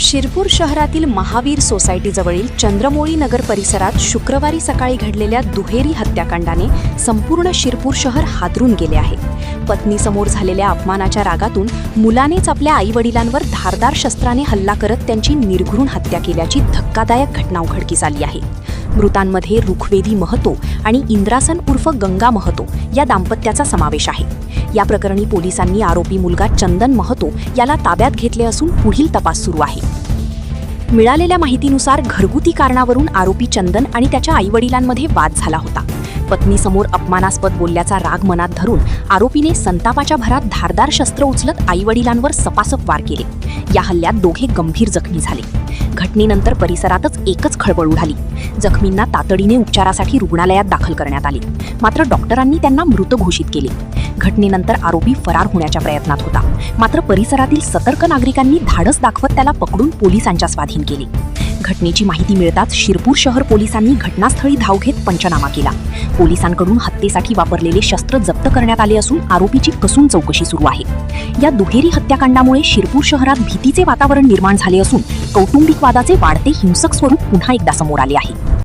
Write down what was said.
शिरपूर शहरातील महावीर सोसायटीजवळील चंद्रमोळी नगर परिसरात शुक्रवारी सकाळी घडलेल्या दुहेरी हत्याकांडाने संपूर्ण शिरपूर शहर हादरून गेले आहे. पत्नीसमोर झालेल्या अपमानाच्या रागातून मुलानेच आपल्या आईवडिलांवर धारदार शस्त्राने हल्ला करत त्यांची निर्घृण हत्या केल्याची धक्कादायक घटना उघडकीस आली आहे. मृतांमध्ये रुखवेदी महतो आणि इंद्रासन उर्फ गंगा महतो या दाम्पत्याचा समावेश आहे. या प्रकरणी पोलिसांनी आरोपी मुलगा चंदन महतो याला ताब्यात घेतले असून पुढील तपास सुरू आहे. मिळालेल्या माहितीनुसार घरगुती कारणावरून आरोपी चंदन आणि त्याच्या आईवडिलांमध्ये वाद झाला होता. पत्नीसमोर अपमानास्पद बोलल्याचा राग मनात धरून आरोपीने संतापाच्या भरात धारदार शस्त्र उचलत आईवडिलांवर सपासप वार केले. या हल्ल्यात दोघे गंभीर जखमी झाले. घटनेनंतर परिसरातच एकच खळबळ उडाली. जखमींना तातडीने उपचारासाठी रुग्णालयात दाखल करण्यात आले, मात्र डॉक्टरांनी त्यांना मृत घोषित केले. घटनेनंतर आरोपी फरार होण्याच्या प्रयत्नात होता, मात्र परिसरातील सतर्क नागरिकांनी धाडस दाखवत त्याला पकडून पोलिसांच्या स्वाधीन केले. घटनेची माहिती मिळताच शिरपूर शहर पोलिसांनी घटनास्थळी धाव घेत पंचनामा केला. पोलिसांकडून हत्येसाठी वापरलेले शस्त्र जप्त करण्यात आले असून आरोपीची कसून चौकशी सुरू आहे. या दुहेरी हत्याकांडामुळे शिरपूर शहरात भीतीचे वातावरण निर्माण झाले असून कौटुंबिक वादाचे वाढते हिंसक स्वरूप पुन्हा एकदा समोर आले आहे.